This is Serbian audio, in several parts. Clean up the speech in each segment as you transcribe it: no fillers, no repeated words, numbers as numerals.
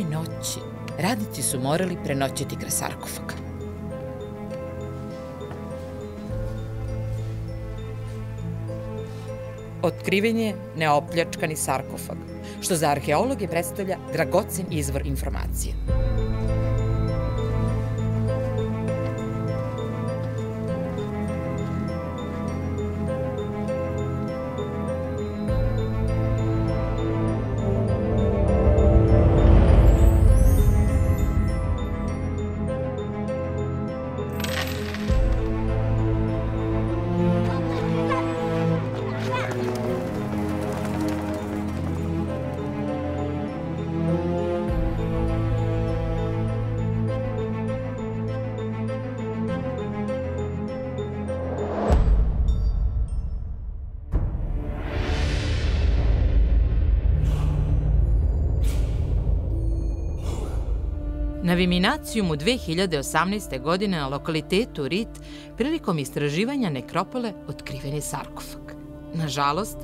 noći radnici su morali prenoćiti kraj sarkofaga. Otkriven je neopljačkani sarkofag, što za arheologe predstavlja dragocen izvor informacije. Na Viminacijumu 2018. godine na lokalitetu Rit prilikom istraživanja nekropole otkriven je sarkofag. Nažalost,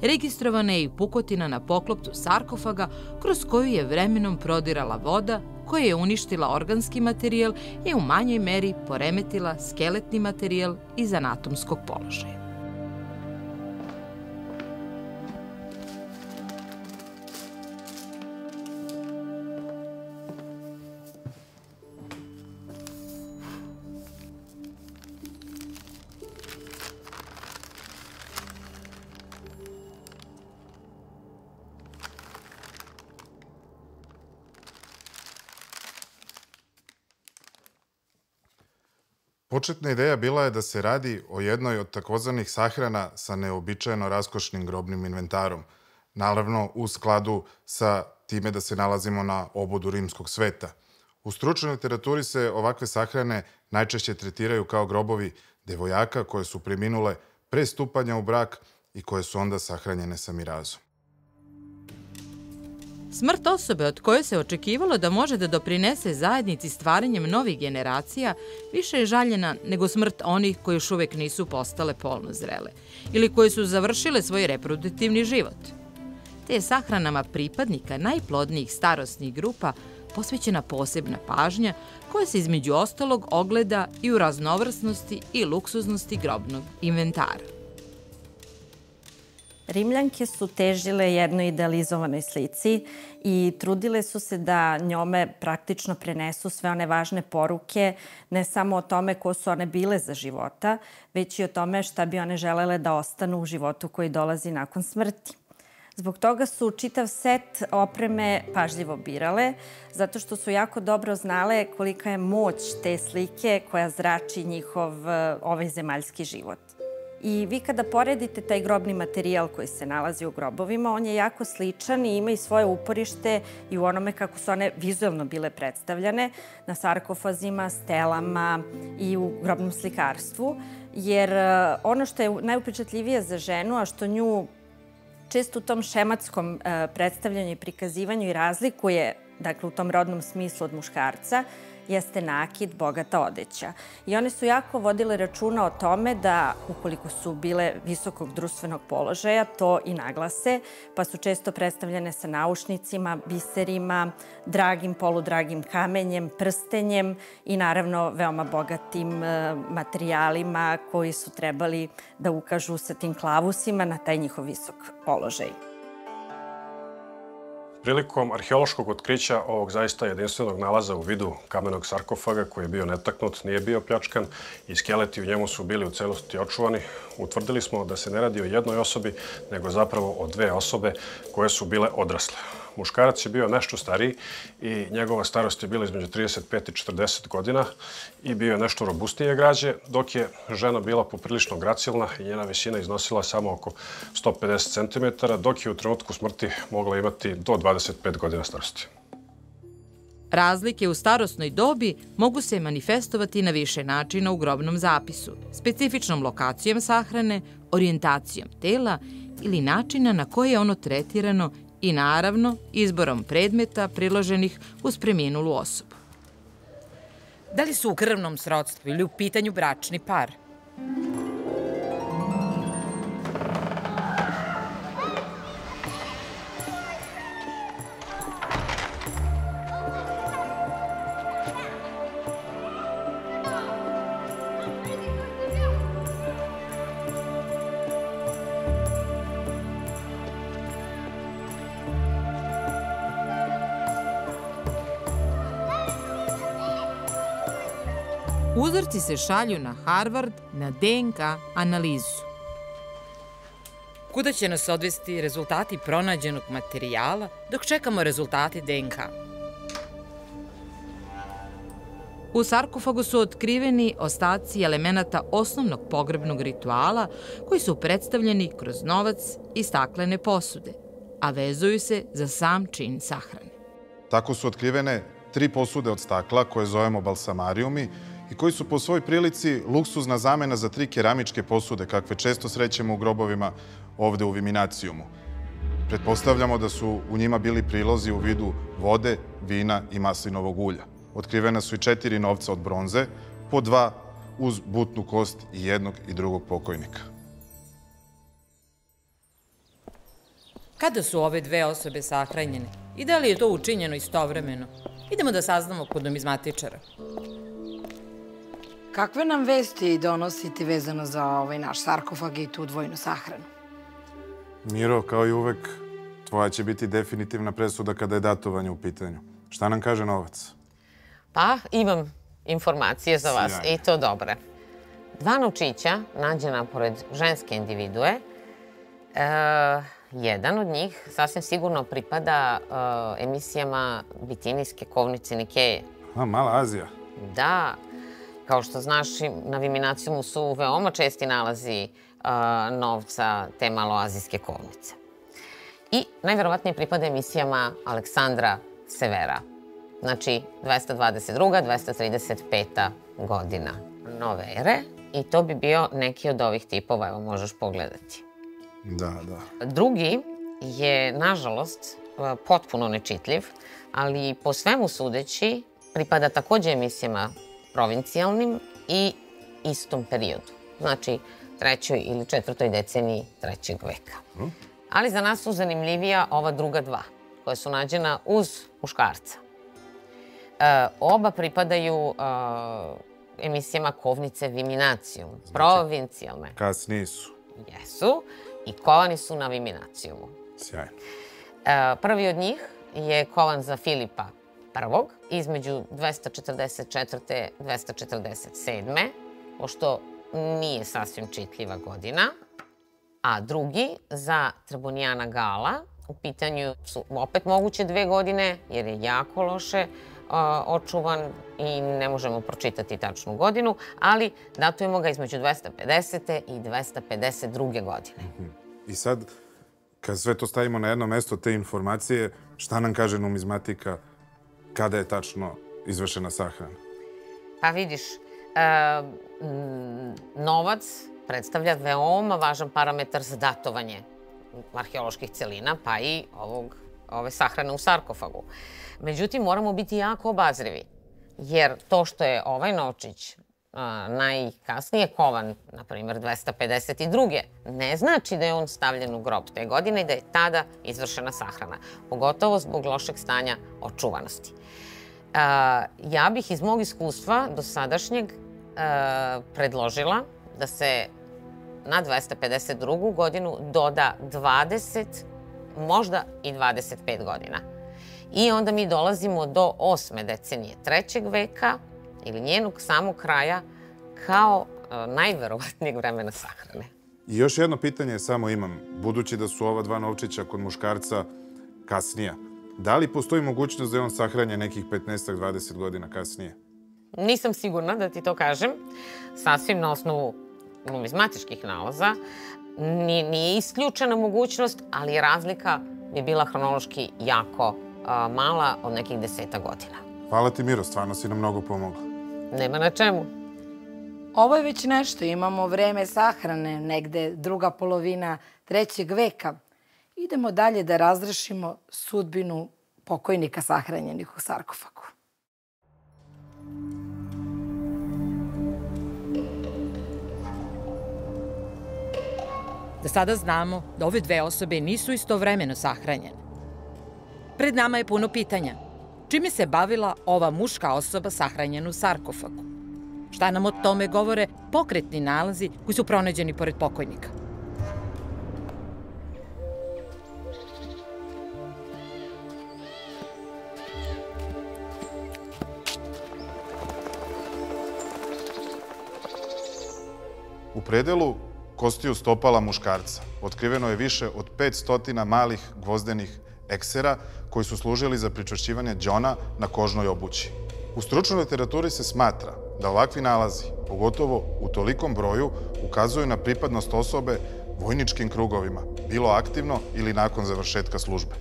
registrovana je i pukotina na poklopcu sarkofaga kroz koju je vremenom prodirala voda koja je uništila organski materijal i u manjoj meri poremetila skeletni materijal iz anatomskog položaja. Početna ideja bila je da se radi o jednoj od takozvanih sahrana sa neobičajeno raskošnim grobnim inventarom. Naravno, u skladu sa time da se nalazimo na obodu rimskog sveta. U stručnoj literaturi se ovakve sahrane najčešće tretiraju kao grobovi devojaka koje su preminule pre stupanja u brak i koje su onda sahranjene sa mirazom. Smrt osobe od koje se očekivalo da može da doprinese zajednici stvaranjem novih generacija više je žaljena nego smrt onih koji još uvek nisu postale polno zrele ili koji su završile svoj reproduktivni život. Te je sahranama pripadnika najplodnijih starosnih grupa posvećena posebna pažnja koja se između ostalog ogleda i u raznovrsnosti i luksuznosti grobnog inventara. Rimljanke su težile jednoj idealizovanoj slici i trudile su se da njome praktično prenesu sve one važne poruke, ne samo o tome ko su one bile za života, već i o tome šta bi one želele da ostanu u životu koji dolazi nakon smrti. Zbog toga su čitav set opreme pažljivo birale, zato što su jako dobro znale kolika je moć te slike koja zrači njihov ovaj zemaljski život. I vi kada poredite taj grobni materijal koji se nalazi u grobovima, on je jako sličan i ima i svoje uporište i u onome kako su one vizuelno bile predstavljane na sarkofazima, stelama i u grobnom slikarstvu. Jer ono što je najupečatljivije za ženu, a što nju često u tom šematskom predstavljanju i prikazivanju i razlikuje, dakle u tom rodnom smislu od muškarca, jeste nakit, bogata odeća. I one su jako vodile računa o tome da, ukoliko su bile visokog društvenog položaja, to i naglase, pa su često predstavljene sa naušnicima, biserima, dragim, poludragim kamenjem, prstenjem i naravno veoma bogatim materijalima koji su trebali da ukažu sa tim klavusima na taj njihov visok položaj. Prilikom arheološkog otkrića ovog zaista jedinstvenog nalaza u vidu kamenog sarkofaga koji je bio netaknut, nije bio pljačkan i skeleti u njemu su bili u celosti očuvani, utvrdili smo da se ne radi o jednoj osobi, nego zapravo o dve osobe koje su bile odrasle. Muškarac je bio nešto stariji i njegova starost je bila između 35 i 40 godina i bio je nešto robustnije građe, dok je žena bila poprilično gracilna i njena visina iznosila samo oko 150 cm, dok je u trenutku smrti mogla imati do 25 godina starosti. Razlike u starosnoj dobi mogu se manifestovati na više načina u grobnom zapisu, specifičnom lokacijom sahrane, orijentacijom tela ili načina na koje je ono tretirano i naravno izborom predmeta priloženih uz preminulu osobu. Da li su u krvnom srodstvu ili u pitanju bračni par? Uzorci se šalju na Harvard na DNK analizu. Kuda će nas odvesti rezultati pronađenog materijala dok čekamo rezultati DNK? U sarkofagu su otkriveni ostaci elemenata osnovnog pogrebnog rituala koji su predstavljeni kroz novac i staklene posude, a vezuju se za sam čin sahrane. Tako su otkrivene 3 posude od stakla koje zovemo balsamarijumi i koji su po svoj prilici luksuzna zamena za 3 keramičke posude kakve često srećemo u grobovima ovde u Viminacijumu. Pretpostavljamo da su u njima bili prilozi u vidu vode, vina i maslinovog ulja. Otkrivena su i 4 novca od bronze, po 2 uz butnu kost i jednog i drugog pokojnika. Kada su ove dve osobe sahranjene i da li je to učinjeno istovremeno? Idemo da saznamo kod numizmatičara. Kakve nam vesti donosite vezano za ovaj naš sarkofag i tu dvojnu sahranu? Miro, kao i uvek, tvoja će biti definitivna presuda kada je datovanje u pitanju. Šta nam kaže novac? Pa, imam informacije za vas i to dobre. 2 novčića nađena pored ženske individue. Jedan od njih sasvim sigurno pripada emisijama bitinijske kovnice Nikeje. Mala Azija. Da, kao što znaš, na Viminacijumu su veoma česti nalazi novca te maloazijske kovnice. I najverovatnije pripada emisijama Aleksandra Severa. Znači, 222. 235. godina nove ere. I to bi bio neki od ovih tipova, evo možeš pogledati. Da. Drugi je, nažalost, potpuno nečitljiv, ali po svemu sudeći pripada takođe emisijama provincijalnim i istom periodu. Znači, 3. ili 4. deceniji 3. veka. Ali za nas su zanimljivija ova druga 2, koja su nađena uz muškarca. Oba pripadaju emisijama kovnice Viminacijum, provincijalne. Kasniji su. Jesu, i kovani su na Viminacijumu. Sjajno. Prvi od njih je kovan za Filipa I između 244. i 247. pošto nije sasvim čitljiva godina. A drugi za Trebonijana Gala, u pitanju su opet moguće 2 godine, jer je jako loše očuvan i ne možemo pročitati tačnu godinu, ali datujemo ga između 250. i 252. godine. I sad, kad sve to stavimo na jedno mesto, te informacije, šta nam kaže numizmatika kada je tačno izvršena sahrana? Pa vidiš, novac predstavlja veoma važan parametar za datovanje arheoloških celina, pa i ove sahrane u sarkofagu. Međutim, moramo biti jako obazrivi, jer to što je ovaj novčić najkasnije kovan, na primjer 252. ne znači da je on stavljen u grob te godine i da je tada izvršena sahrana, pogotovo zbog lošeg stanja očuvanosti. Ja bih iz mog iskustva do sadašnjeg predložila da se na 252. godinu doda 20, možda i 25 godina. I onda mi dolazimo do 8. decenije 3. veka ili njenog samog kraja kao najverovatnijeg vremena sahrane. I još jedno pitanje samo imam. Budući da su ova 2 novčića kod muškarca kasnija, da li postoji mogućnost da je on sahranjen nekih 15-20 godina kasnije? Nisam sigurna da ti to kažem. Sasvim na osnovu numizmatičkih nalaza nije isključena mogućnost, ali razlika bi bila hronološki jako mala, od nekih 10 godina. Hvala ti, Miro, stvarno si nam mnogo pomogla. Nema na čemu. Ovo je već nešto. Imamo vreme sahrane, negde druga polovina 3. veka. Idemo dalje da razrešimo sudbinu pokojnika sahranjenih u sarkofagu. Da sada znamo da ove 2 osobe nisu istovremeno sahranjene. Pred nama je puno pitanja. Čime se bavila ova muška osoba sahranjena u sarkofagu? Šta nam o tome govore pokretni nalazi koji su pronađeni pored pokojnika? U predelu kostiju stopala muškarca otkriveno je više od 500 malih gvozdenih eksera koji su služili za pričvršćivanje đona na kožnoj obući. U stručnoj literaturi se smatra da ovakvi nalazi, pogotovo u tolikom broju, ukazuju na pripadnost osobe vojničkim krugovima, bilo aktivno ili nakon završetka službe.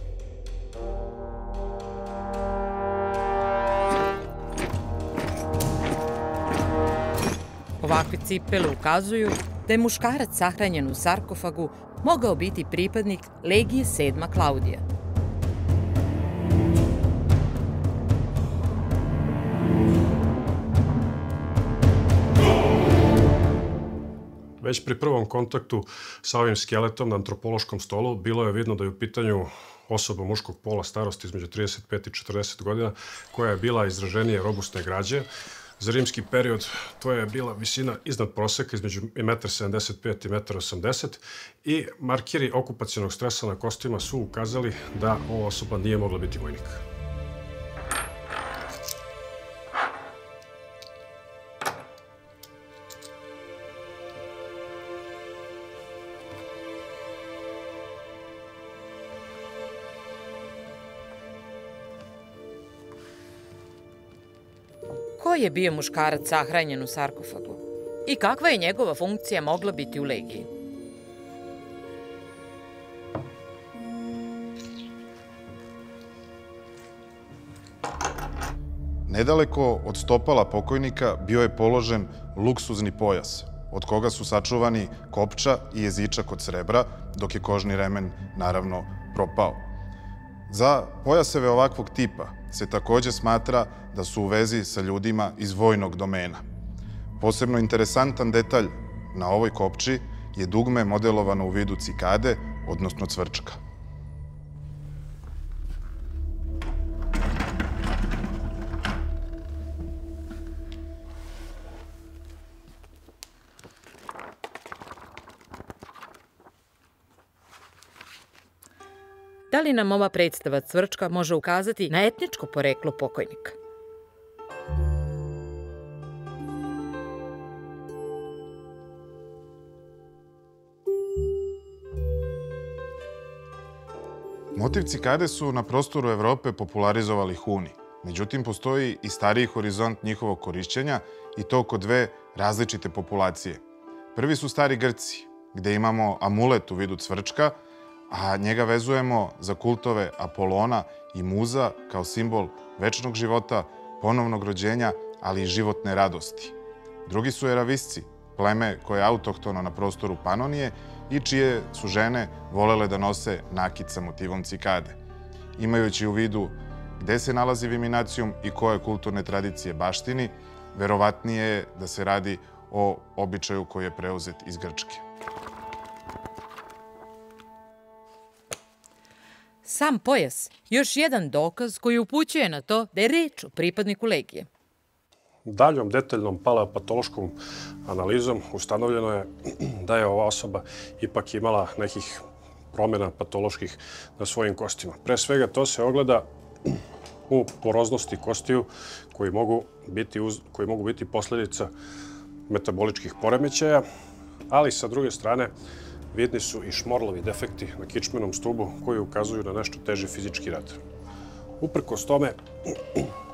Ovakve cipele ukazuju da je muškarac sahranjen u sarkofagu mogao biti pripadnik Legije 7. Klaudija. Već pri prvom kontaktu sa ovim skeletom na antropološkom stolu bilo je vidno da je u pitanju osoba muškog pola starosti između 35 i 40 godina koja je bila izraženije robustne građe. Za rimski period to je bila visina iznad proseka između 1,75 i 1,80 m i markeri okupacionog stresa na kostima su ukazali da ova osoba nije mogla biti vojnik. Ko je bio muškarac sahranjen u sarkofagu? I kakva je njegova funkcija mogla biti u Legiji? Nedaleko od stopala pokojnika bio je položen luksuzni pojas, od koga su sačuvani kopča i jezičak od srebra, dok je kožni remen, naravno, propao. Za pojaseve ovakvog tipa se takođe smatra da su u vezi sa ljudima iz vojnog domena. Posebno interesantan detalj na ovoj kopči je dugme modelovano u vidu cikade, odnosno cvrčka. Da li nam ova predstava cvrčka može ukazati na etničko poreklo pokojnika? Motiv cikade su na prostoru Evrope popularizovali Huni. Međutim, postoji i stariji horizont njihovog korišćenja i to kod dve različite populacije. Prvi su stari Grci, gde imamo amulet u vidu cvrčka, a njega vezujemo za kultove Apolona i Muza kao simbol večnog života, ponovnog rođenja, ali i životne radosti. Drugi su Eravisci, pleme koje je autohtono na prostoru Panonije i čije su žene volele da nose nakit sa motivom cikade. Imajući u vidu gde se nalazi Viminacijum i koje kulturne tradicije baštini, verovatnije je da se radi o običaju koji je preuzet iz Grčke. Sam pojas, još jedan dokaz koji upućuje na to da je reč o pripadniku Legije. Daljom detaljnom paleopatološkom analizom ustanovljeno je da je ova osoba ipak imala nekih promjena patoloških na svojim kostima. Pre svega to se ogleda u poroznosti kostiju koji mogu biti posljedica metaboličkih poremećaja, ali sa druge strane vidni su i šmorlovi defekti na kičmenom stubu koji ukazuju na nešto teži fizički rad. Uprkos tome,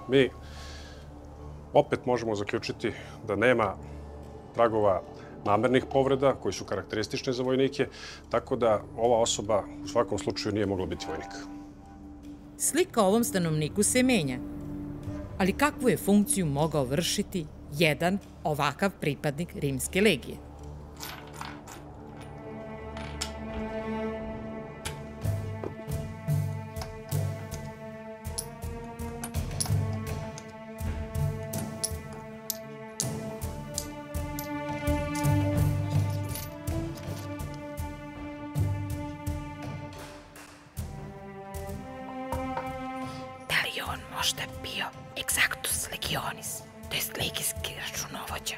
mi opet možemo zaključiti da nema tragova namernih povreda koji su karakteristične za vojnike, tako da ova osoba u svakom slučaju nije mogla biti vojnik. Slika o ovom stanovniku se menja, ali kakvu je funkciju mogao vršiti jedan ovakav pripadnik Rimske legije? Možda bio Exactus Legionis, to jest legijski računovođa.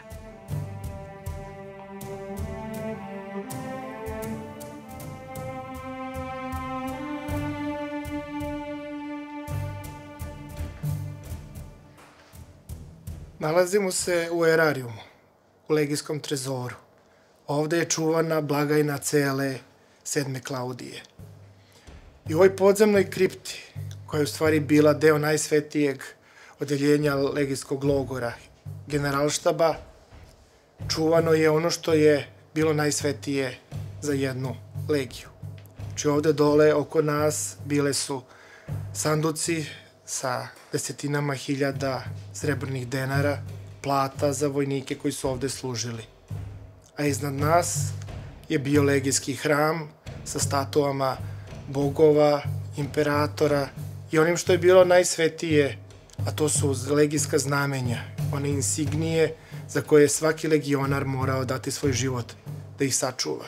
Nalazimo se u erarijumu, u legijskom trezoru. ovde je čuvana blagajna cele 7. Klaudije. I u ovoj podzemnoj kripti, koja je u stvari bila deo najsvetijeg odeljenja legijskog logora, generalštaba, čuvano je ono što je bilo najsvetije za jednu legiju. Znači ovde dole oko nas bile su sanduci sa desetinama hiljada srebrnih denara, plata za vojnike koji su ovde služili. A iznad nas je bio legijski hram sa statuama bogova, imperatora i onim što je bilo najsvetije, a to su legijska znamenja, one insignije za koje je svaki legionar morao dati svoj život da ih sačuva.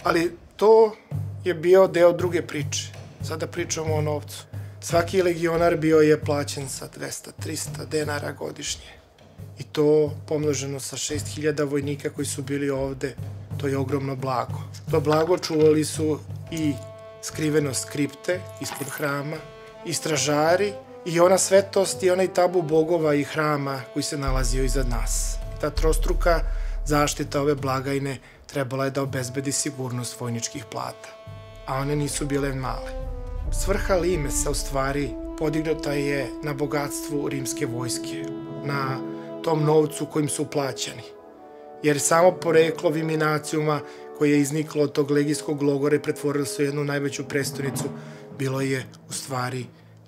Ali to je bio deo druge priče. Sada pričamo o novcu. Svaki legionar bio je plaćen sa 200-300 denara godišnje. I to pomnoženo sa 6000 vojnika koji su bili ovde, to je ogromno blago. To blago čuvali su i skrivenost kripte ispod hrama, i stražari, i ona svetost i onaj tabu bogova i hrama koji se nalazio iznad nas. Ta trostruka zaštita ove blagajne trebala je da obezbedi sigurnost vojničkih plata, a one nisu bile male. Svrha limesa u stvari podignuta je na bogatstvu rimske vojske, na tom novcu kojim su plaćani. Jer samo poreklo Viminacijuma koje je izniklo od tog legijskog logora i pretvorilo se u jednu najveću prestonicu, bilo je u stvari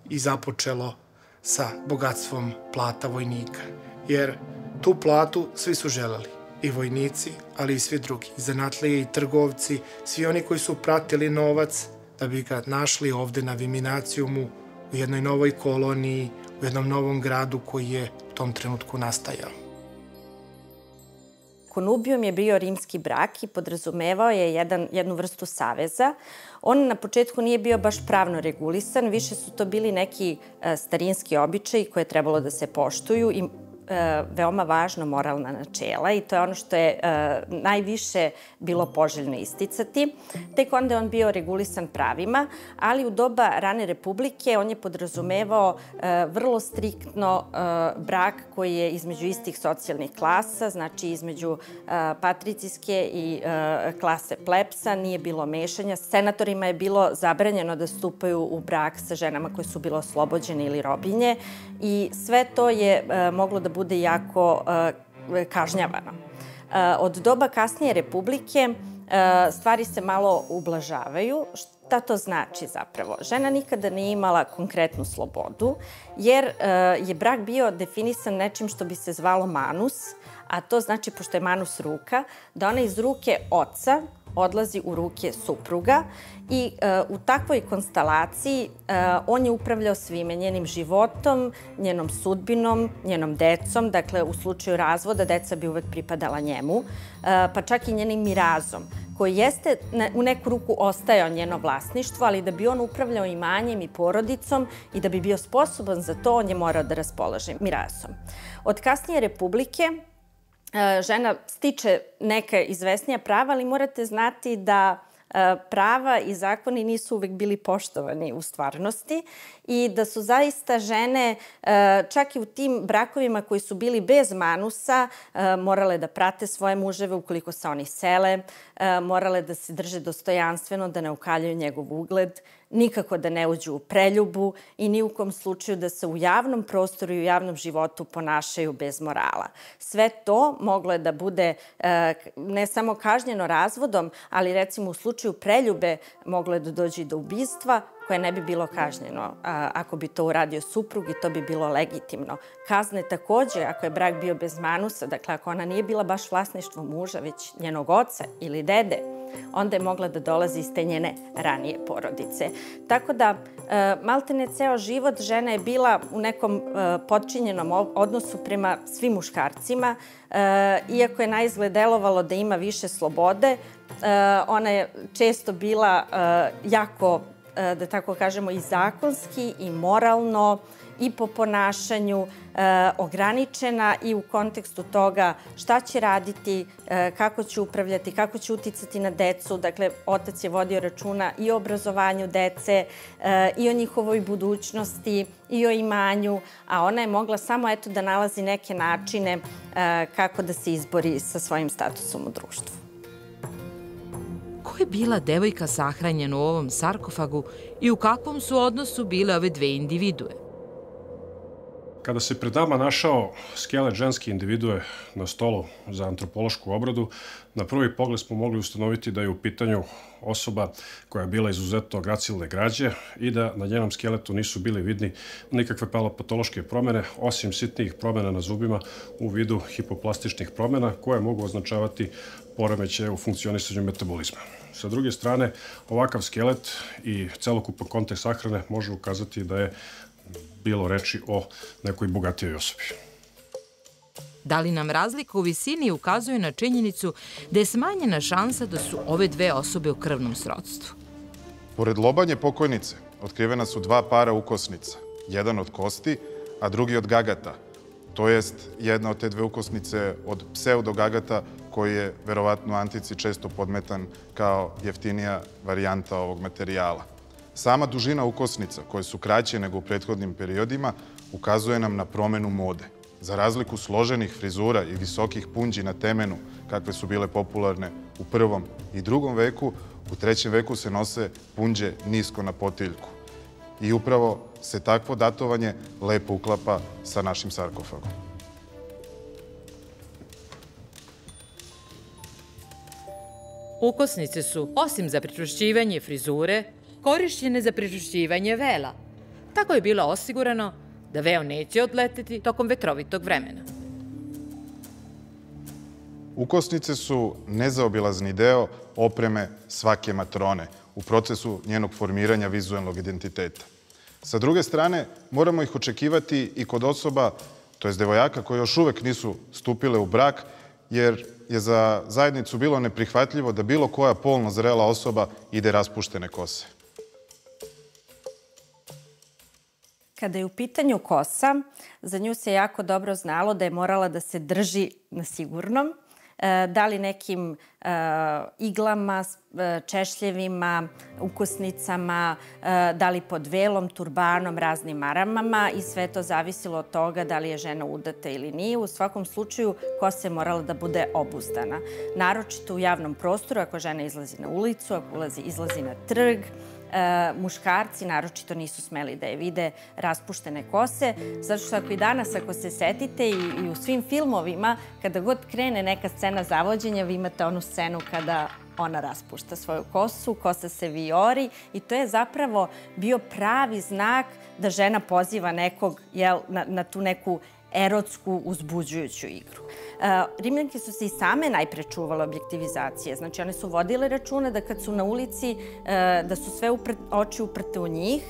i započelo sa bogatstvom plata vojnika. Jer tu platu svi su želeli, i vojnici, ali i svi drugi, i zanatlije i trgovci, svi oni koji su pratili novac da bi ga našli ovde na Viminacijumu, u jednoj novoj koloniji, u jednom novom gradu koji je u tom trenutku nastajao. Konubijum je bio rimski brak i podrazumevao je jednu vrstu saveza. On na početku nije bio baš pravno regulisan, više su to bili neki starinski običaji koje je trebalo da se poštuju i veoma važno moralna načela i to je ono što je najviše bilo poželjno isticati. Tek onda je on bio regulisan pravima, ali u doba rane republike on je podrazumevao vrlo striktno brak koji je između istih socijalnih klasa, znači između patricijske i klase plebsa, nije bilo mešanja. Senatorima je bilo zabranjeno da stupaju u brak sa ženama koje su bile oslobođene ili robinje i sve to je moglo da bude jako kažnjavano. Od doba kasnije republike stvari se malo ublažavaju. Šta to znači zapravo? Žena nikada nije imala konkretnu slobodu, jer je brak bio definisan nečim što bi se zvalo manus, a to znači, pošto je manus ruka, da ona iz ruke oca odlazi u ruke supruga i u takvoj konstalaciji on je upravljao svime, njenim životom, njenom sudbinom, njenom decom, dakle u slučaju razvoda deca bi uvek pripadala njemu, pa čak i njenim mirazom, koji jeste u neku ruku ostajao njeno vlasništvo, ali da bi on upravljao imanjem i porodicom i da bi bio sposoban za to, on je morao da raspolaže mirazom. Od kasnije republike žena stiče neka izvesnija prava, ali morate znati da prava i zakoni nisu uvek bili poštovani u stvarnosti i da su zaista žene, čak i u tim brakovima koji su bili bez manusa, morale da prate svoje muževe ukoliko se oni sele, morale da se drže dostojanstveno, da ne ukaljaju njegov ugled, nikako da ne uđu u preljubu i ni u kom slučaju da se u javnom prostoru i u javnom životu ponašaju bez morala. Sve to moglo je da bude ne samo kažnjeno razvodom, ali recimo u slučaju preljube moglo je da dođe i do ubistva, koje ne bi bilo kažnjeno ako bi to uradio suprug i to bi bilo legitimno. Kazne takođe, ako je brak bio bez manusa, dakle ako ona nije bila baš vlasništvo muža, već njenog oca ili dede, onda je mogla da dolazi iz te njene ranije porodice. Tako da, maltene ceo život žena je bila u nekom potčinjenom odnosu prema svim muškarcima. Iako je naizgled delovalo da ima više slobode, ona je često bila jako, da tako kažemo, i zakonski i moralno i po ponašanju ograničena i u kontekstu toga šta će raditi, kako će upravljati, kako će uticati na decu. Dakle, otac je vodio računa i o obrazovanju dece, i o njihovoj budućnosti, i o imanju, a ona je mogla samo eto da nalazi neke načine kako da se izbori sa svojim statusom u društvu. kako je bila devojka sahranjena u ovom sarkofagu i u kakvom su odnosu bile ove dve individue. Kada se pred nama našao skelet ženske individue na stolu za antropološku obradu, na prvi pogled smo mogli ustanoviti da je u pitanju osoba koja je bila izuzetno gracilne građe i da na njenom skeletu nisu bili vidni nikakve palopatološke promene, osim sitnijih promena na zubima u vidu hipoplastičnih promena koje mogu označavati poremećaje u funkcionisanju metabolizma. Sa druge strane, ovakav skelet i celokupan kontekst sahrane može ukazati da je bilo reči o nekoj bogatijoj osobi. Da li nam razlika u visini ukazuje na činjenicu da je smanjena šansa da su ove dve osobe u krvnom srodstvu? Pored lobanje pokojnice, otkrivena su dva para ukosnica. Jedan od kosti, a drugi od gagata. To jest, jedna od te dve ukosnice od pseudogagata, koji je, verovatno, u antici često podmetan kao jeftinija varijanta ovog materijala. Sama dužina ukosnica, koje su kraće nego u prethodnim periodima, ukazuje nam na promenu mode. Za razliku složenih frizura i visokih punđi na temenu, kakve su bile popularne u 1. i 2. veku, u 3. veku se nose punđe nisko na potiljku. I upravo se takvo datovanje lepo uklapa sa našim sarkofagom. Ukosnice su, osim za pričvršćivanje frizure, korišćene za pričvršćivanje vela. Tako je bilo osigurano da veo neće odleteti tokom vetrovitog vremena. Ukosnice su nezaobilazni deo opreme svake matrone u procesu njenog formiranja vizuelnog identiteta. Sa druge strane, moramo ih očekivati i kod osoba, to jest devojaka koje još uvek nisu stupile u brak, jer je za zajednicu bilo neprihvatljivo da bilo koja polno zrela osoba ide raspuštene kose. Kada je u pitanju kosa, za nju se jako dobro znalo da je morala da se drži na sigurnom, da li nekim iglama, češljevima, ukosnicama, da li pod velom, turbanom, raznim maramama i sve to zavisilo od toga da li je žena udata ili nije. U svakom slučaju kosa je morala da bude obuzdana. Naročito u javnom prostoru, ako žena izlazi na ulicu, ako izlazi na trg, muškarci naročito nisu smeli da je vide raspuštene kose, zato što ako i danas, ako se setite i u svim filmovima, kada god krene neka scena zavođenja, vi imate onu scenu kada ona raspušta svoju kosu, kosa se vijori i to je zapravo bio pravi znak da žena poziva nekog na tu neku erotsku, uzbuđujuću igru. Rimljanke su se i same najpre čuvale objektivizacije. Znači, one su vodile računa da kad su na ulici, da su sve oči uprte u njih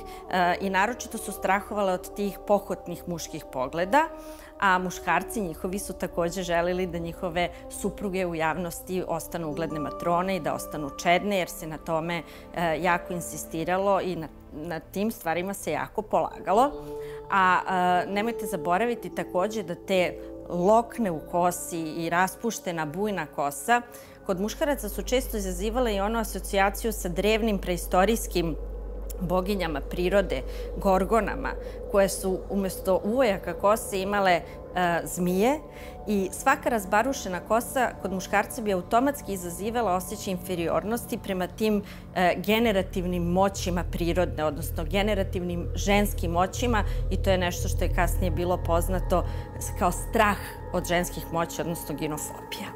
i naročito su strahovale od tih pohotnih muških pogleda, a muškarci njihovi su takođe želeli da njihove supruge u javnosti ostanu ugledne matrone i da ostanu čedne, jer se na tome jako insistiralo i na tim stvarima se jako polagalo. A nemojte zaboraviti takođe da te lokne u kosi i raspuštena bujna kosa kod muškaraca su često izazivale i onu asocijaciju sa drevnim preistorijskim boginjama prirode, gorgonama, koje su umesto uvojaka kose imale zmije i svaka razbarušena kosa kod muškarca bi automatski izazivala osjećaj inferiornosti prema tim generativnim moćima prirodne, odnosno generativnim ženskim moćima i to je nešto što je kasnije bilo poznato kao strah od ženskih moći, odnosno ginofobija.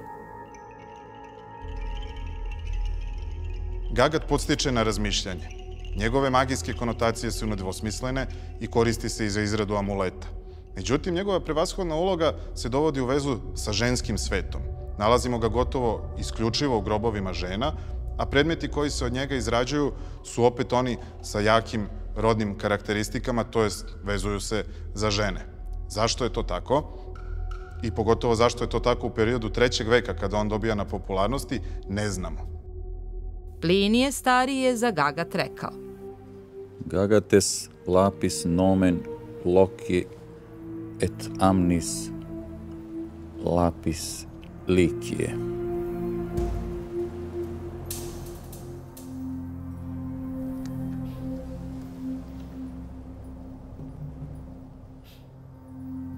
Gagat podstiče na razmišljanje. Njegove magijske konotacije su nedvosmislene i koristi se i za izradu amuleta. Međutim, njegova prevashodna uloga se dovodi u vezu sa ženskim svetom. Nalazimo ga gotovo isključivo u grobovima žena, a predmeti koji se od njega izrađuju su opet oni sa jakim rodnim karakteristikama, to jest vezuju se za žene. Zašto je to tako? I pogotovo zašto je to tako u periodu 3. veka kada on dobija na popularnosti, ne znamo. Plinije stariji je za Gagat rekao: Gagates lapis nomen loci et amnis lapis licie.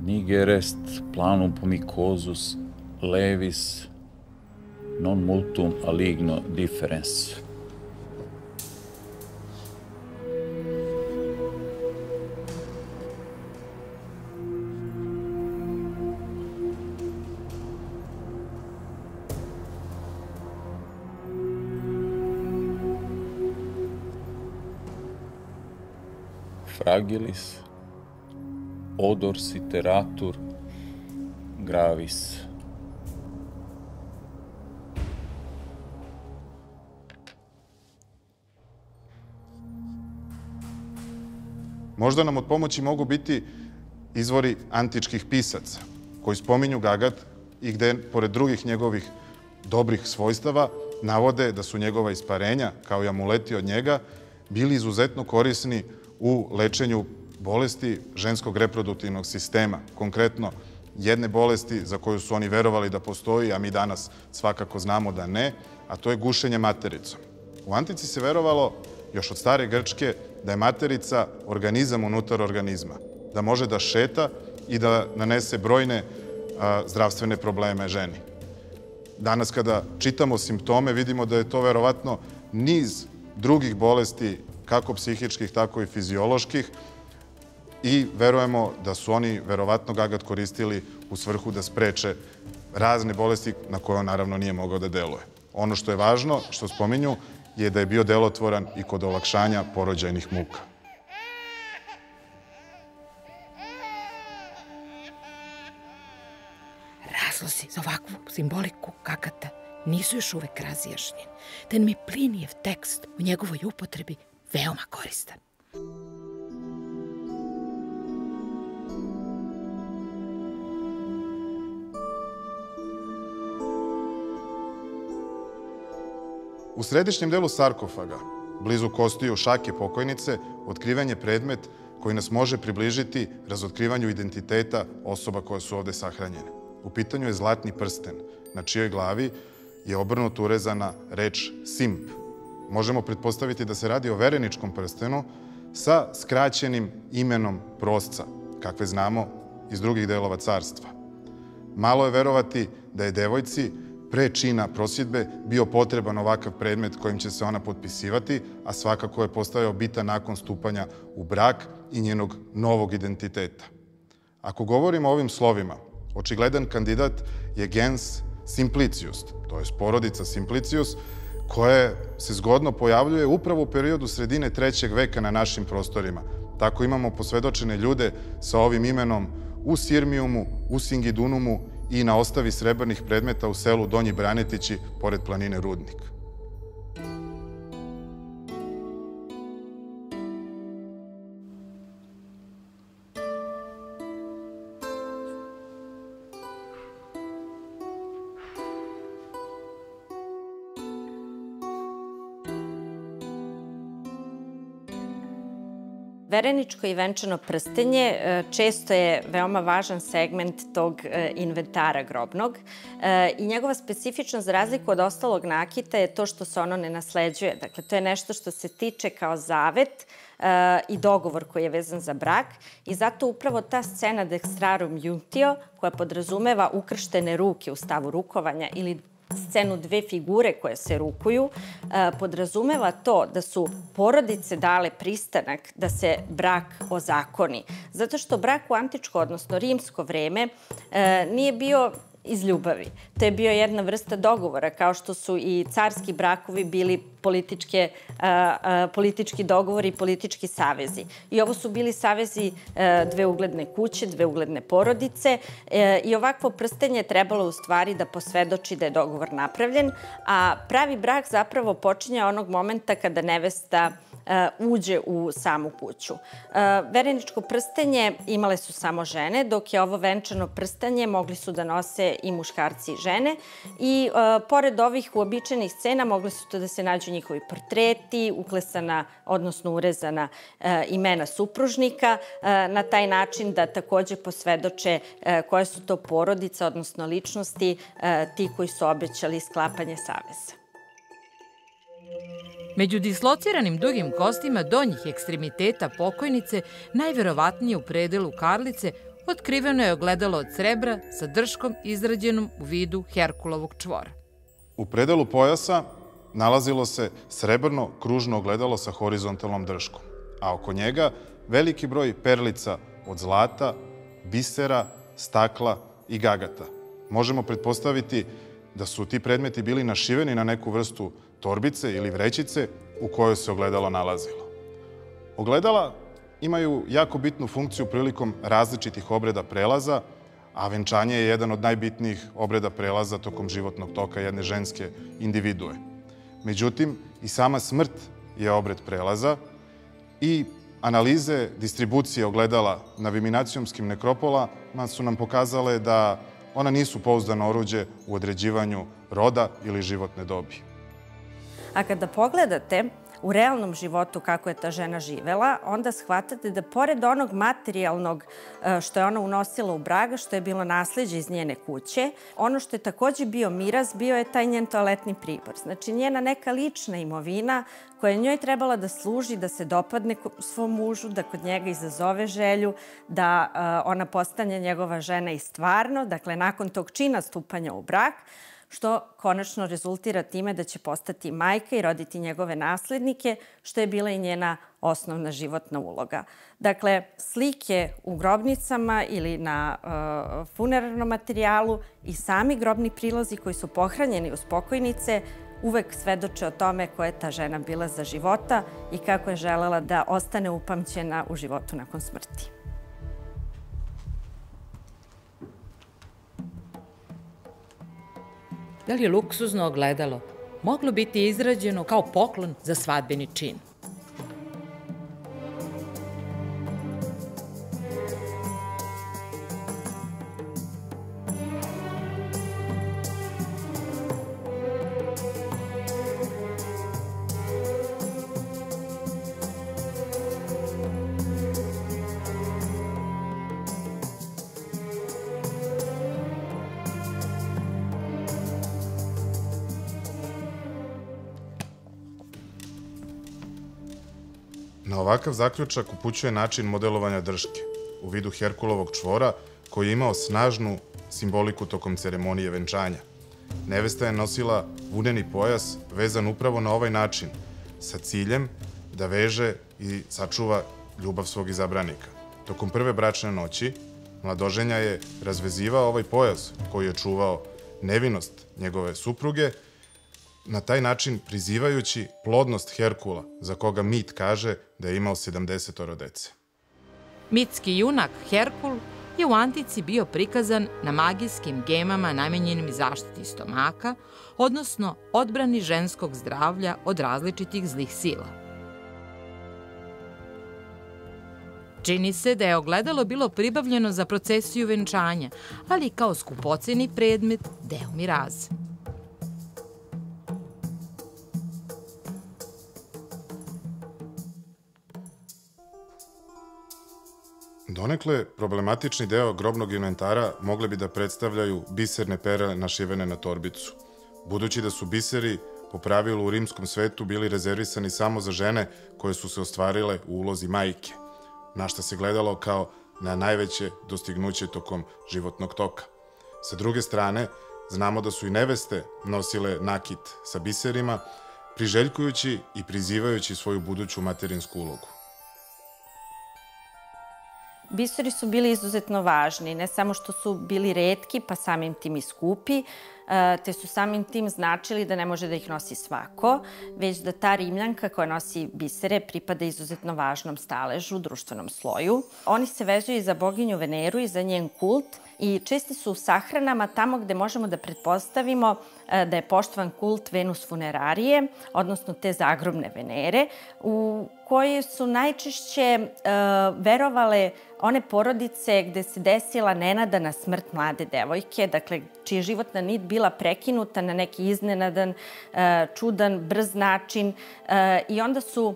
Niger est planum pomicosus levis non multum aligno differens. Fragilis, odor siteratur gravis. Možda nam od pomoći mogu biti izvori antičkih pisaca, koji spominju Gagat i gde, pored drugih njegovih dobrih svojstava, navode da su njegova isparenja, kao i amuleti od njega, bili izuzetno korisni u lečenju bolesti ženskog reproduktivnog sistema. Konkretno, jedne bolesti za koju su oni verovali da postoji, a mi danas svakako znamo da ne, a to je gušenje matericom. U antici se verovalo, još od stare Grčke, da je materica organizam unutar organizma, da može da šeta i da nanese brojne zdravstvene probleme ženi. Danas kada čitamo simptome, vidimo da je to verovatno niz drugih bolesti, kako psihičkih, tako i fizioloških, i verujemo da su oni verovatno Gagat koristili u svrhu da spreče razne bolesti na koje on naravno nije mogao da deluje. Ono što je važno, što spominju, je da je bio delotvoran i kod olakšanja porođajnih muka. Razlozi za ovakvu simboliku Gagata nisu još uvek razjašnjeni, te mi Plinijev tekst u njegovoj upotrebi veoma koristan. U središnjem delu sarkofaga, blizu kostiju šake pokojnice, otkriven je predmet koji nas može približiti razotkrivanju identiteta osoba koje su ovde sahranjene. U pitanju je zlatni prsten, na čijoj glavi je obrnuto urezana reč simp. Možemo pretpostaviti da se radi o vereničkom prstenu sa skraćenim imenom prosca, kakve znamo iz drugih delova carstva. Malo je verovati da je devojci pre čina prosjedbe bio potreban ovakav predmet kojim će se ona potpisivati, a svakako je postajao bitan nakon stupanja u brak i njenog novog identiteta. Ako govorimo o ovim slovima, očigledan kandidat je gens Simplicius, to je porodica Simplicius, koja se zgodno pojavljuje upravo u periodu sredine 3. veka na našim prostorima. Tako imamo posvedočene ljude sa ovim imenom u Sirmijumu, u Singidunumu i na ostavi srebrnih predmeta u selu Donji Branetići, pored planine Rudnik. Vereničko i venčano prstenje često je veoma važan segment tog inventara grobnog i njegova specifičnost za razliku od ostalog nakita je to što se ono ne nasleđuje. Dakle, to je nešto što se tiče kao zavet i dogovor koji je vezan za brak i zato upravo ta scena dextrarum iunctio, koja podrazumeva ukrštene ruke u stavu rukovanja ili scenu dve figure koje se rukuju, podrazumeva to da su porodice dale pristanak da se brak ozakoni. Zato što brak u antičko, odnosno rimsko vreme, nije bio iz ljubavi. To je bio jedna vrsta dogovora, kao što su i carski brakovi bili politički dogovori i politički savezi. I ovo su bili savezi dve ugledne kuće, dve ugledne porodice i ovakvo prstenje trebalo u stvari da posvedoči da je dogovor napravljen, a pravi brak zapravo počinje onog momenta kada nevesta uđe u samu kuću. Vereničko prstenje imale su samo žene, dok je ovo venčano prstenje mogli su da nose i muškarci i žene i pored ovih uobičajenih scena mogli su to da se nađu njihovi portreti, uklesana, odnosno urezana imena supružnika, na taj način da takođe posvedoče koje su to porodice, odnosno ličnosti, ti koji su obećali sklapanje saveza. Među dislociranim dugim kostima donjih ekstremiteta pokojnice, najverovatnije u predelu karlice, otkriveno je ogledalo od srebra sa drškom izrađenom u vidu Herkulovog čvora. U predelu pojasa nalazilo se srebrno kružno ogledalo sa horizontalnom drškom, a oko njega veliki broj perlica od zlata, bisera, stakla i gagata. Možemo pretpostaviti da su ti predmeti bili našiveni na neku vrstu torbice ili vrećice u kojoj se ogledalo nalazilo. Ogledala imaju jako bitnu funkciju prilikom različitih obreda prelaza, a venčanje je jedan od najbitnijih obreda prelaza tokom životnog toka jedne ženske individue. Međutim, i sama smrt je obred prelaza i analize distribucije ogledala na viminacijumskim nekropolama su nam pokazale da ona nisu pouzdano oruđe u određivanju roda ili životne dobi. A kada pogledate u realnom životu kako je ta žena živela, onda shvatate da pored onog materijalnog što je ona unosila u brak, što je bilo nasleđe iz njene kuće, ono što je takođe bio miraz, bio je taj njen toaletni pribor. Znači njena neka lična imovina koja je njoj trebala da služi, da se dopadne svom mužu, da kod njega izazove želju, da ona postane njegova žena i stvarno, dakle nakon tog čina stupanja u brak, što konačno rezultira time da će postati majka i roditi njegove naslednike, što je bila i njena osnovna životna uloga. Dakle, slike u grobnicama ili na funerarnom materijalu i sami grobni prilozi koji su pohranjeni uz pokojnice uvek svedoče o tome koja je ta žena bila za života i kako je želela da ostane upamćena u životu nakon smrti. Da li je luksuzno ogledalo moglo biti izrađeno kao poklon za svadbeni čin? Na ovakav zaključak upućuje način modelovanja drške u vidu Herkulovog čvora koji je imao snažnu simboliku tokom ceremonije venčanja. Nevesta je nosila vuneni pojas vezan upravo na ovaj način, sa ciljem da veže i sačuva ljubav svog izabranika. Tokom prve bračne noći mladoženja je razvezivao ovaj pojas koji je čuvao nevinost njegove supruge, na taj način prizivajući plodnost Herkula, za koga mit kaže da je imao 70 dece. Mitski junak Herkul je u antici bio prikazan na magijskim gemama namenjenim zaštiti stomaka, odnosno odbrani ženskog zdravlja od različitih zlih sila. Čini se da je ogledalo bilo pribavljeno za procesiju venčanja, ali i kao skupoceni predmet deo miraze. Donekle, problematični deo grobnog inventara mogle bi da predstavljaju biserne perle našivene na torbicu, budući da su biseri po pravilu u rimskom svetu bili rezervisani samo za žene koje su se ostvarile u ulozi majke, na šta se gledalo kao na najveće dostignuće tokom životnog toka. Sa druge strane, znamo da su i neveste nosile nakit sa biserima, priželjkujući i prizivajući svoju buduću materinsku ulogu. Biseri su bili izuzetno važni, ne samo što su bili retki, pa samim tim i skupi, te su samim tim značili da ne može da ih nosi svako, već da ta Rimljanka koja nosi bisere pripada izuzetno važnom staležu, društvenom sloju. Oni se vezuju i za boginju Veneru i za njen kult i česti su u sahranama tamo gde možemo da pretpostavimo da je poštovan kult Venus funerarije, odnosno te zagrobne Venere, u koje su najčešće verovale one porodice gde se desila nenadana smrt mlade devojke, dakle, čija životna nit bila prekinuta na neki iznenadan, čudan, brz način i onda su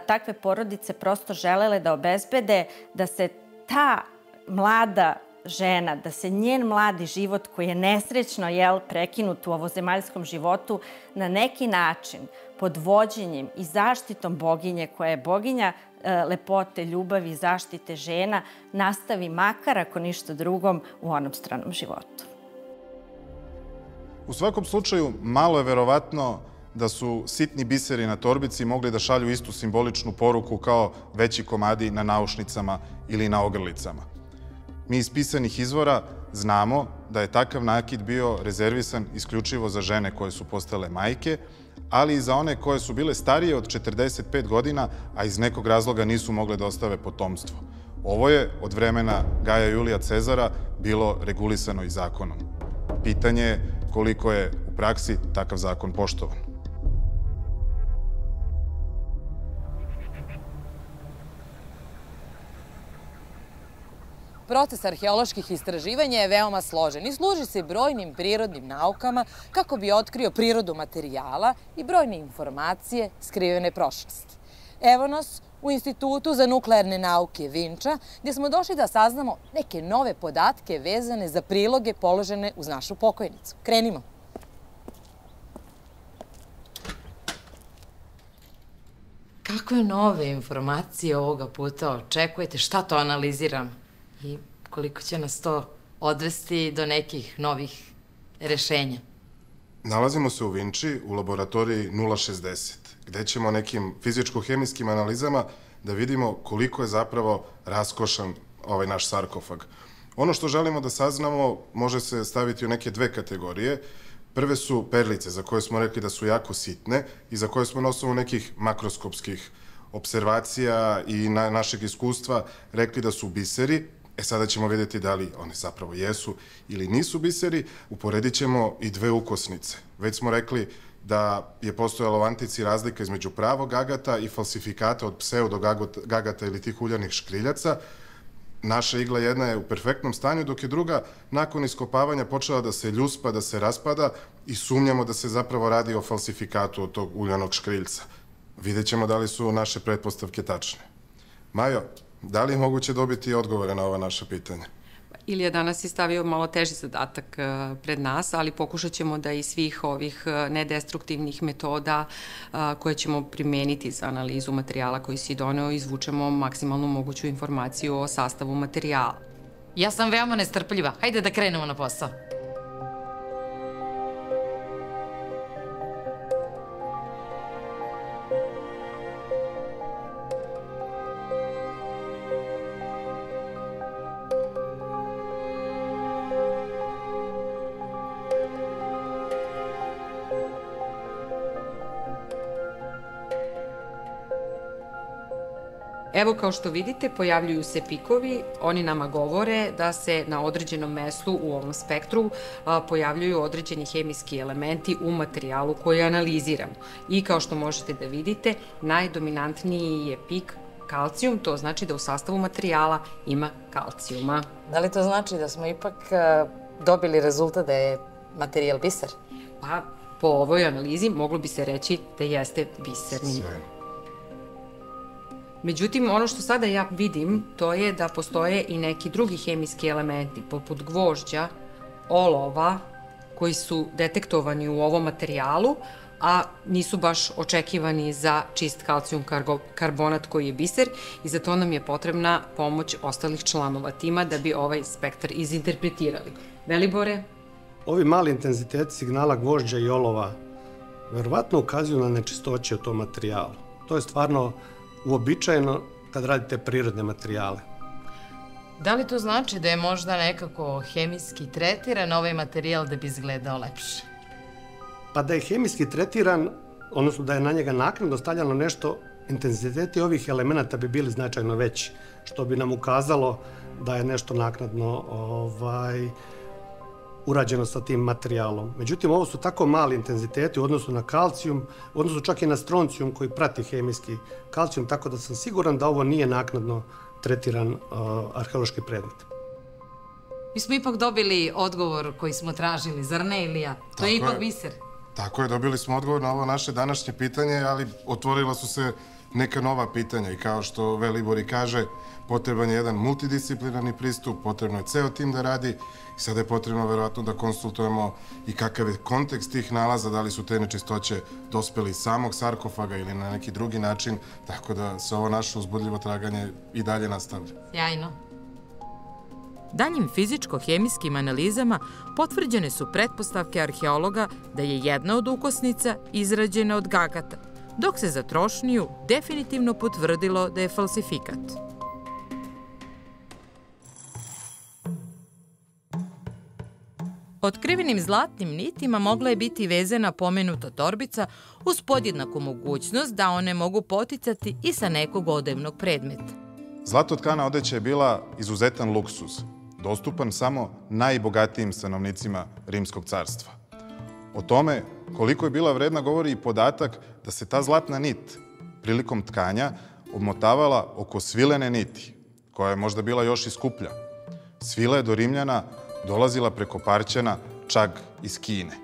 takve porodice prosto želele da obezbede da se ta mlada žena, da se njen mladi život koji je nesrećno prekinut u ovozemaljskom životu na neki način pod vođenjem i zaštitom boginje koja je boginja lepote, ljubavi i zaštite žena nastavi makar ako ništa drugom u onom stranom životu. U svakom slučaju, malo je verovatno da su sitni biseri na torbici mogli da šalju istu simboličnu poruku kao veći komadi na naušnicama ili na ogrlicama. Mi iz pisanih izvora znamo da je takav nakit bio rezervisan isključivo za žene koje su postale majke, ali i za one koje su bile starije od 45 godina, a iz nekog razloga nisu mogle da ostave potomstvo. Ovo je od vremena Gaja Julija Cezara bilo regulisano i zakonom. Pitanje je koliko je u praksi takav zakon poštovan. Proces arheoloških istraživanja je veoma složen i služi se brojnim prirodnim naukama kako bi otkrio prirodu materijala i brojne informacije skrivene prošlosti. Evo nas u Institutu za nuklearne nauke Vinča, gdje smo došli da saznamo neke nove podatke vezane za priloge položene uz našu pokojnicu. Krenimo. Kakve nove informacije ovoga puta očekujete? Šta to analiziram? I koliko će nas to odvesti do nekih novih rešenja? Nalazimo se u Vinči, u laboratoriji 060, gde ćemo nekim fizičko-hemijskim analizama da vidimo koliko je zapravo raskošan ovaj naš sarkofag. Ono što želimo da saznamo može se staviti u neke dve kategorije. Prve su perlice, za koje smo rekli da su jako sitne i za koje smo na osnovu nekih makroskopskih observacija i našeg iskustva rekli da su biseri. Sada ćemo vidjeti da li one zapravo jesu ili nisu biseri. Uporedit ćemo i dve ukosnice. Već smo rekli da je postojala u antici razlika između pravog agata i falsifikata od pseudogagata ili tih uljanih škriljaca. Naša igla jedna je u perfektnom stanju, dok je druga nakon iskopavanja počela da se ljuspa, da se raspada i sumnjamo da se zapravo radi o falsifikatu od tog uljanog škriljca. Vidjet ćemo da li su naše pretpostavke tačne. Majo, da li je moguće dobiti odgovore na ova naša pitanja? Ilija danas je stavio malo teži zadatak pred nas, ali pokušat ćemo da iz svih ovih nedestruktivnih metoda koje ćemo primeniti za analizu materijala koji si doneo izvučemo maksimalnu moguću informaciju o sastavu materijala. Ja sam veoma nestrpljiva. Hajde da krenemo na posao. Evo, kao što vidite, pojavljuju se pikovi. Oni nama govore da se na određenom mestu u ovom spektru pojavljuju određeni hemijski elementi u materijalu koji analiziramo. I kao što možete da vidite, najdominantniji je pik kalcijum, to znači da u sastavu materijala ima kalcijuma. Da li to znači da smo ipak dobili rezultat da je materijal biser? Pa, po ovoj analizi moglo bi se reći da jeste biserni. Međutim, ono što sada ja vidim, to je da postoje i neki drugi hemijski elementi, poput gvožđa, olova, koji su detektovani u ovom materijalu, a nisu baš očekivani za čist kalcijum karbonat koji je biser i za to nam je potrebna pomoć ostalih članova tima da bi ovaj spektar izinterpretirali. Velibore? Ovi mali intenziteti signala gvožđa i olova verovatno ukazuju na nečistoće u tom materijalu. To je stvarno uobičajeno kad radite prirodne materijale. Da li to znači da je možda nekako hemijski tretiran ovaj materijal da bi izgledao lepše? Pa da je hemijski tretiran, odnosno da je na njega naknadno stavljano nešto, intenziteti ovih elemenata bi bili značajno veći, što bi nam ukazalo da je nešto naknadno urađeno sa tim materijalom. Međutim, ovo su tako mali intenziteti u odnosu na kalcijum, u odnosu čak i na stroncijum koji prati hemijski kalcijum, tako da sam siguran da ovo nije naknadno tretiran arheološki predmet. Mi smo ipak dobili odgovor koji smo tražili, zar ne, Ilija? To je ipak biser. Tako je, dobili smo odgovor na ovo naše današnje pitanje, ali otvorila su se neka nova pitanja i kao što Velibor i kaže, potreban je jedan multidisciplinarni pristup, potrebno je ceo tim da radi i sada je potrebno verovatno da konsultujemo i kakav je kontekst tih nalaza, da li su te nečistoće dospeli iz samog sarkofaga ili na neki drugi način, tako da se ovo naše uzbudljivo traganje i dalje nastavlja. Sjajno. Daljim fizičko-hemijskim analizama potvrđene su pretpostavke arheologa da je jedna od ukosnica izrađena od gagata, dok se za trošniju definitivno potvrdilo da je falsifikat. Otkrivenim zlatnim nitima mogla je biti vezana pomenuta torbica uz podjednaku mogućnost da one mogu poticati i sa nekog odevnog predmeta. Zlato tkana odeća je bila izuzetan luksuz, dostupan samo najbogatijim stanovnicima Rimskog carstva. O tome koliko je bila vredna govori i podatak da se ta zlatna nit prilikom tkanja obmotavala oko svilene niti, koja je možda bila još i skuplja. Svila je do Rimljana dolazila preko parćana čak iz Kine.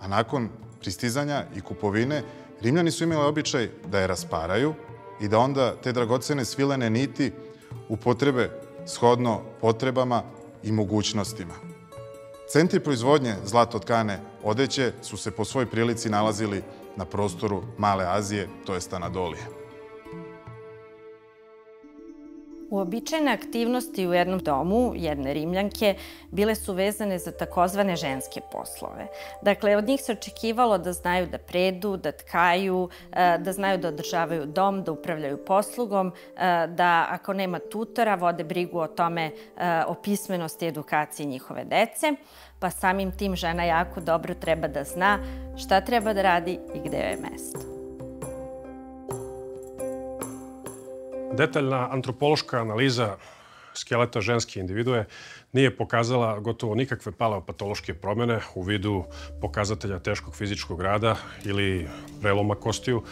A nakon pristizanja i kupovine, Rimljani su imali običaj da je rasparaju i da onda te dragocene svilene niti upotrebe shodno potrebama i mogućnostima. Centri proizvodnje zlatotkane odeće su se po svoj prilici nalazili na prostoru Male Azije, to jest Anadolije. Uobičajene aktivnosti u jednom domu jedne Rimljanke bile su vezane za takozvane ženske poslove. Dakle, od njih se očekivalo da znaju da predu, da tkaju, da znaju da održavaju dom, da upravljaju poslugom, da ako nema tutora vode brigu o tome, o pismenosti i edukaciji njihove dece, pa samim tim žena jako dobro treba da zna šta treba da radi i gde joj je mesto. Detaljna antropološka analiza skeleta ženske individue nije pokazala gotovo nikakve paleopatološke promjene u vidu pokazatelja teškog fizičkog rada ili preloma kostiju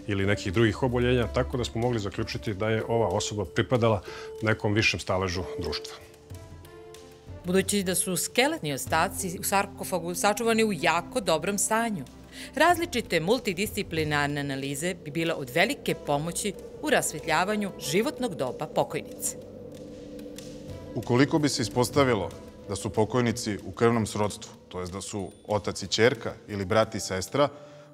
ili nekih drugih oboljenja, tako da smo mogli zaključiti da je ova osoba pripadala nekom višem staležu društva. Budući da su skeletni ostaci u sarkofagu sačuvani u jako dobrom stanju, različite multidisciplinarne analize bi bile od velike pomoći u rasvetljavanju životnog doba pokojnice. Ukoliko bi se ispostavilo da su pokojnici u krvnom srodstvu, to jest da su otac i ćerka ili brat i sestra,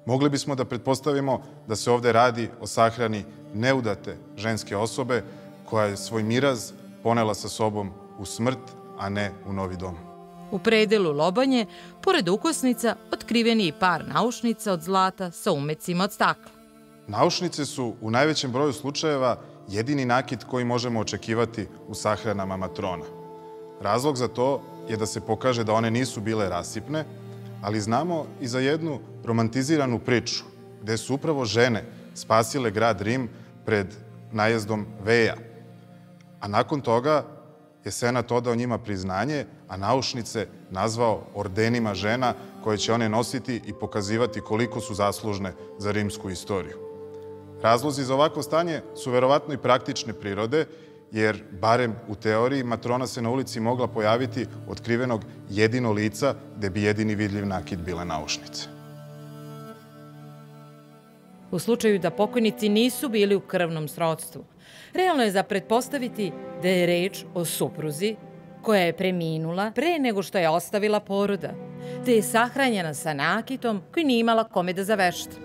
mogli bismo da pretpostavimo da se ovde radi o sahrani neudate ženske osobe koja je svoj miraz ponela sa sobom u smrt, a ne u novi dom. U predelu Lobanje, pored ukosnica, otkriven je i par naušnica od zlata sa umecima od stakla. Naušnice su u najvećem broju slučajeva jedini nakit koji možemo očekivati u sahranama matrona. Razlog za to je da se pokaže da one nisu bile rasipne, ali znamo i za jednu romantiziranu priču, gde su upravo žene spasile grad Rim pred najezdom Veja. A nakon toga je Senat odao njima priznanje, a naušnice nazvao ordenima žena koje će one nositi i pokazivati koliko su zaslužne za rimsku istoriju. Razlozi za ovakvo stanje su verovatno i praktične prirode, jer, barem u teoriji, matrona se na ulici mogla pojaviti otkrivenog jedino lica gde bi jedini vidljiv nakit bile naušnice. U slučaju da pokojnici nisu bili u krvnom srodstvu, realno je za pretpostaviti da je reč o supruzi koja je preminula pre nego što je ostavila poroda, te je sahranjena sa nakitom koji nije imala kome da zavešta.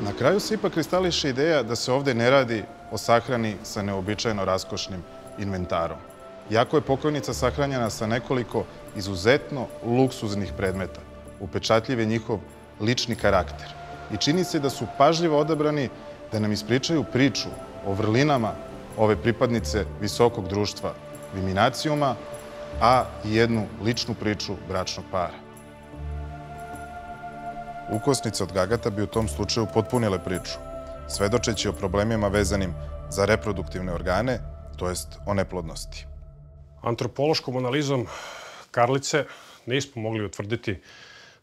Na kraju se ipak kristališe ideja da se ovde ne radi o sahrani sa neobičajno raskošnim inventarom. Iako je pokojnica sahranjena sa nekoliko izuzetno luksuznih predmeta, upečatljiv je njihov lični karakter. I čini se da su pažljivo odabrani da nam ispričaju priču o vrlinama ove pripadnice visokog društva Viminacijuma, a i jednu ličnu priču bračnog para. Ukosnice od gagata bi u tom slučaju potpunile priču, svedočeći o problemima vezanim za reproduktivne organe, to jest o neplodnosti. Antropološkom analizom karlice nismo mogli utvrditi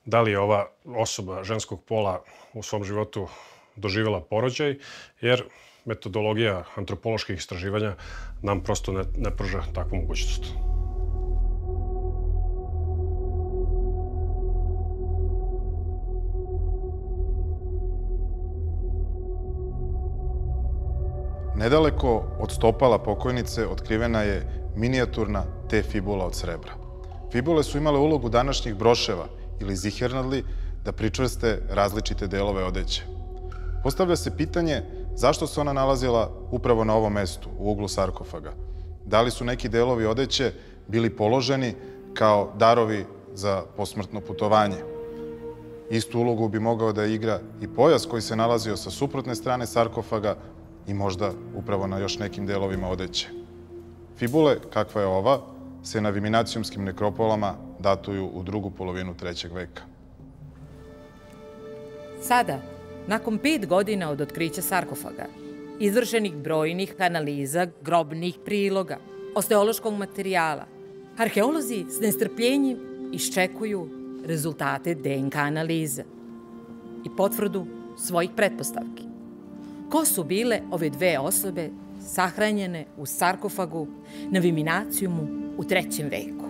da li je ova osoba ženskog pola u svom životu doživjela porođaj, jer metodologija antropoloških istraživanja nam prosto ne pruža takvu mogućnost. Nedaleko od stopala pokojnice otkrivena je minijaturna T fibula od srebra. Fibule su imale ulogu današnjih broševa ili zihernadli da pričvrste različite delove odeće. Postavlja se pitanje zašto se ona nalazila upravo na ovom mestu, u uglu sarkofaga. Da li su neki delovi odeće bili položeni kao darovi za posmrtno putovanje? Istu ulogu bi mogao da igra i pojas koji se nalazio sa suprotne strane sarkofaga i možda upravo na još nekim delovima odeće. Fibule, kakva je ova, se na viminacijumskim nekropolama datuju u drugu polovinu 3. veka. Sada, nakon 5 godina od otkrića sarkofaga, izvršenih brojnih analiza, grobnih priloga, osteološkog materijala, arheolozi s nestrpljenjem iščekuju rezultate DNK analiza i potvrdu svojih pretpostavki. Ko su bile ove dve osobe sahranjene u sarkofagu na Viminacijumu u 3. veku?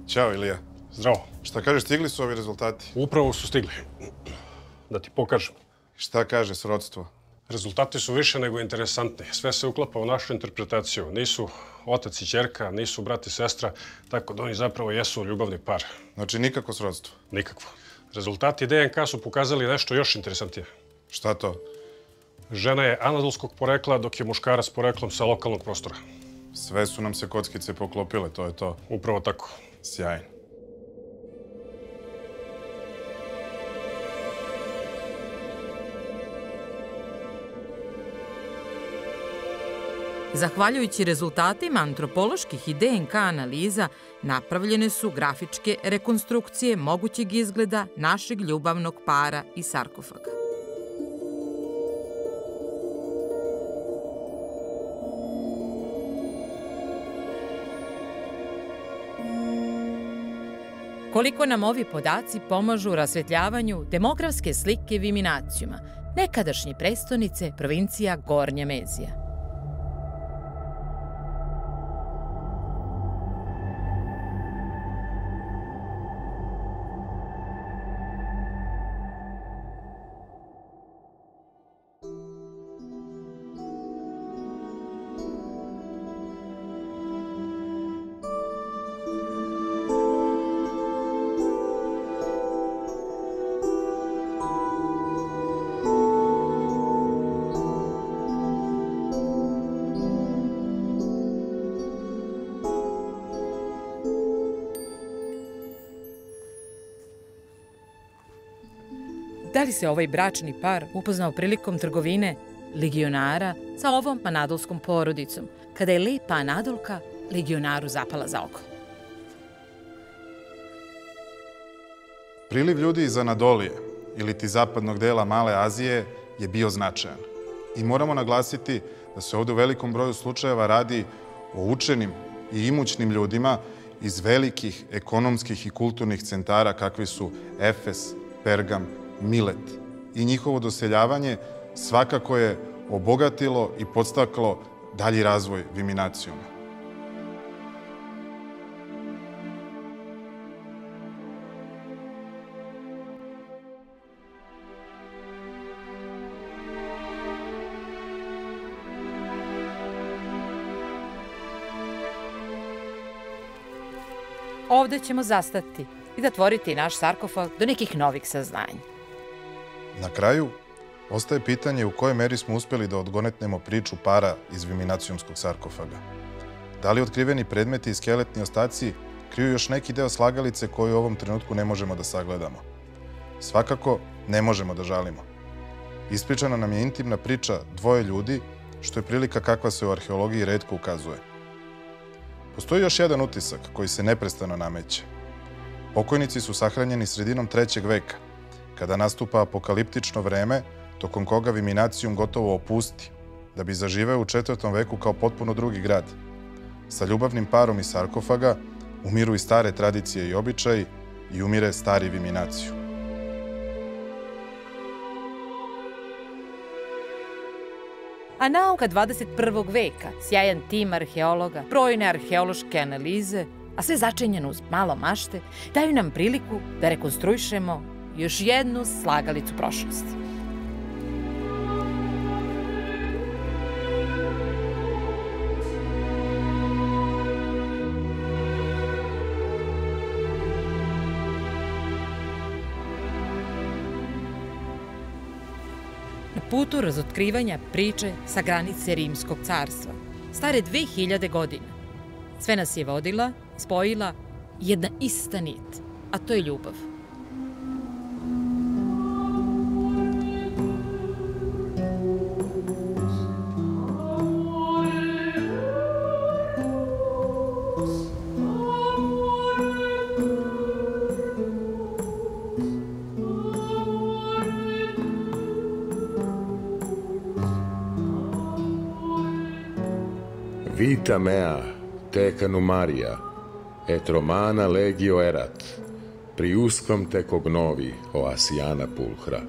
Ćao, Ilija. Zdravo. Šta kažeš, stigli su ovi rezultati? Upravo su stigli. Da ti pokažem. Šta kaže srodstvo? Rezultati su više nego interesantni. Sve se uklapa u našu interpretaciju. Nisu otac i ćerka, nisu brat i sestra, tako da oni zapravo jesu ljubavni par. Znači nikako srodstvo? Nikakvo. Rezultati DNK su pokazali nešto još interesantnije. Šta to? Žena je anadolskog porekla, dok je muškarac poreklom sa lokalnog prostora. Sve su nam se kockice poklopile, to je to. Upravo tako. Sjajno. Zahvaljujući rezultatima antropoloških i DNK analiza, napravljene su grafičke rekonstrukcije mogućeg izgleda našeg ljubavnog para i sarkofaga. Koliko nam ovi podaci pomažu u rasvetljavanju demografske slike Viminacijuma, nekadašnje prestonice provincija Gornja Mezija. Da li se ovaj bračni par upoznao prilikom trgovine legionara sa ovom anadolskom porodicom, kada je lepa Anadolka legionaru zapala za oko? Priliv ljudi iz Anadolije, ili ti zapadnog dela Male Azije, je bio značajan. I moramo naglasiti da se ovde u velikom broju slučajeva radi o učenim i imućnim ljudima iz velikih ekonomskih i kulturnih centara kakvi su Efes, Pergam, Milet. I njihovo doseljavanje svakako je obogatilo i podstaklo dalji razvoj Viminacijuma. Ovde ćemo zastati i zatvoriti naš sarkofag do nekih novih saznanja. Na kraju, ostaje pitanje u kojoj meri smo uspeli da odgonetnemo priču para iz Viminacijumskog sarkofaga. Da li otkriveni predmeti i skeletni ostaci kriju još neki deo slagalice koju u ovom trenutku ne možemo da sagledamo? Svakako, ne možemo da žalimo. Ispričana nam je intimna priča dvoje ljudi, što je prilika kakva se u arheologiji retko ukazuje. Postoji još jedan utisak koji se neprestano nameće. Pokojnici su sahranjeni sredinom 3. veka, kada nastupa apokaliptično vreme, tokom koga Viminacijum gotovo opusti, da bi zaživeo u 4. veku kao potpuno drugi grad. Sa ljubavnim parom iz sarkofaga umiru i stare tradicije i običaji i umire stari Viminacijum. A nauka 21. veka, sjajan tim arheologa, brojne arheološke analize, a sve začinjeno uz malo mašte, daju nam priliku da rekonstruišemo još jednu slagalicu prošlosti. na putu razotkrivanja priče sa granice Rimskog carstva, stare 2000 godina. Sve nas je vodila, spojila jedna ista nit, a to je ljubav. Vita mea, te canumaria, et romana legio erat, priusquam te cognovi, o Asiana pulchra.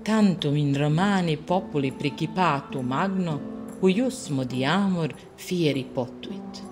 Tantum in romani populi principatum magno, cuius modi amor fieri potuit.